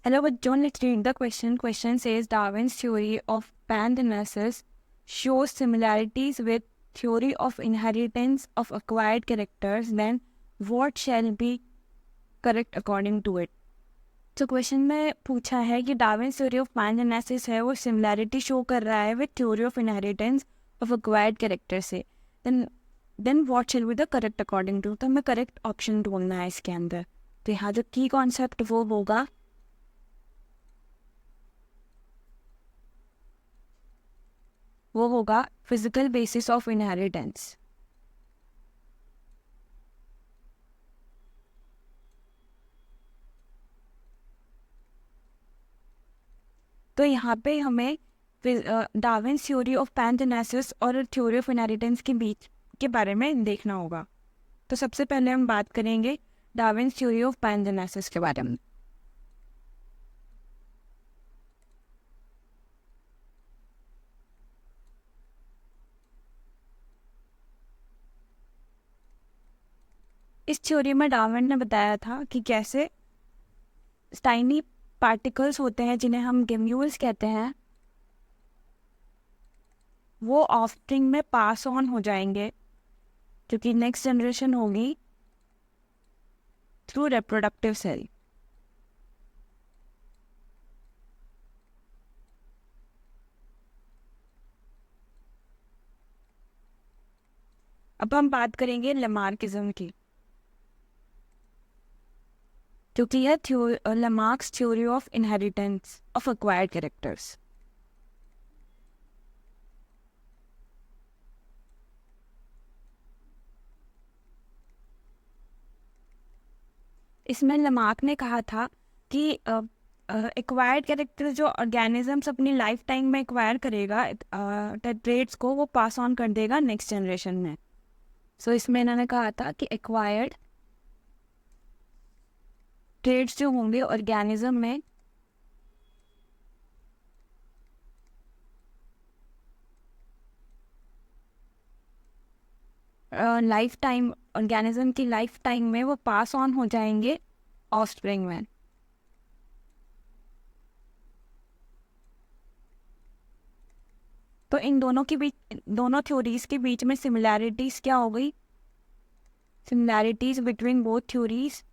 Hello, but John, let's read the question. Question says Darwin's theory of pangenesis shows similarities with theory of inheritance of acquired characters. Then what shall be correct according to it? तो question में पूछा है कि Darwin's theory of पैनजेनेसिस है वो similarity show कर रहा है with theory of inheritance of acquired character से. Then what shall be the correct according to. तो हमें करेक्ट ऑप्शन ढूंढना है इसके अंदर. तो यहाँ जो की कॉन्सेप्ट वो होगा फिजिकल बेसिस ऑफ इनहेरिटेंस. तो यहाँ पे हमें डार्विन्स थ्योरी ऑफ पैनजेनेसिस और थ्योरी ऑफ इनहेरिटेंस के बीच के बारे में देखना होगा. तो सबसे पहले हम बात करेंगे डार्विन्स थ्योरी ऑफ पैनजेनेसिस के बारे में. इस थ्योरी में डार्विन ने बताया था कि कैसे टाइनी पार्टिकल्स होते हैं जिन्हें हम गेम्यूल्स कहते हैं, वो ऑफस्प्रिंग में पास ऑन हो जाएंगे क्योंकि नेक्स्ट जनरेशन होगी थ्रू रिप्रोडक्टिव सेल. अब हम बात करेंगे लेमार्किज्म की, क्योंकि यह Lamarck's theory of inheritance of acquired characters. इसमें लेमार्क ने कहा था कि एक्वायर्ड कैरेक्टर जो ऑर्गेनिजम्स अपनी लाइफ टाइम में एक्वायर करेगा ट्रेट्स को वो पास ऑन कर देगा नेक्स्ट जनरेशन में. सो इसमें इन्होंने कहा था कि एक्वायर्ड ट्रेट्स जो होंगे ऑर्गेनिज्म में लाइफ टाइम ऑर्गेनिज्म की लाइफ टाइम में वो पास ऑन हो जाएंगे ऑफस्प्रिंग में. तो इन दोनों के बीच, दोनों थ्योरीज के बीच में सिमिलैरिटीज क्या हो गई? सिमिलैरिटीज बिटवीन बोथ थ्योरीज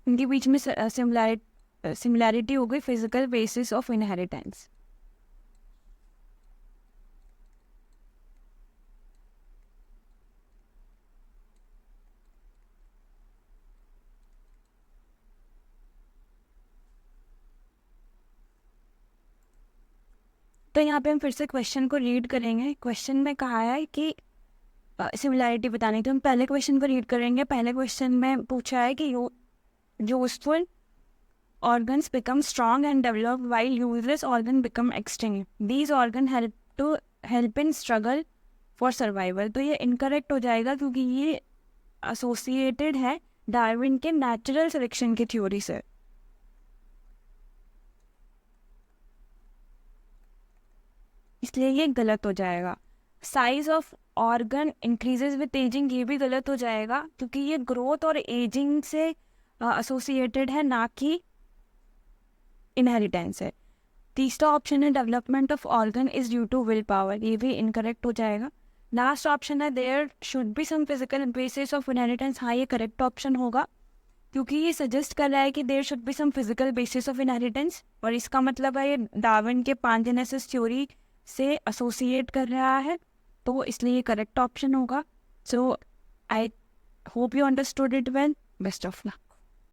इनके बीच में सिमिलैरिटी हो गई फिजिकल बेसिस ऑफ इनहेरिटेंस. तो यहाँ पे हम फिर से क्वेश्चन को रीड करेंगे. क्वेश्चन में कहा है कि सिमिलैरिटी बतानी. तो हम पहले क्वेश्चन को रीड करेंगे. पहले क्वेश्चन में पूछा है कि useful organs become strong and develop while useless organ become extinct. These organ help in struggle for survival. तो ये इनकरेक्ट हो जाएगा क्योंकि ये एसोसिएटेड है डार्विन के नेचुरल सिलेक्शन की थ्योरी से. इसलिए ये गलत हो जाएगा. Size of organ increases with ageing, ये भी गलत हो जाएगा क्योंकि ये ग्रोथ और एजिंग से एसोसिएटेड है, ना कि इनहेरिटेंस है. तीसरा ऑप्शन है development of organ is due to will power, ये भी इनकरेक्ट हो जाएगा. लास्ट ऑप्शन है there should be some physical basis of inheritance. हाँ, ये करेक्ट ऑप्शन होगा क्योंकि ये सजेस्ट कर रहा है कि there should be some physical basis of inheritance, और इसका मतलब है ये डार्विन के पैनजेनेसिस थ्योरी से एसोसिएट कर रहा है, तो इसलिए ये करेक्ट ऑप्शन होगा. So I hope you understood it well. Best of luck.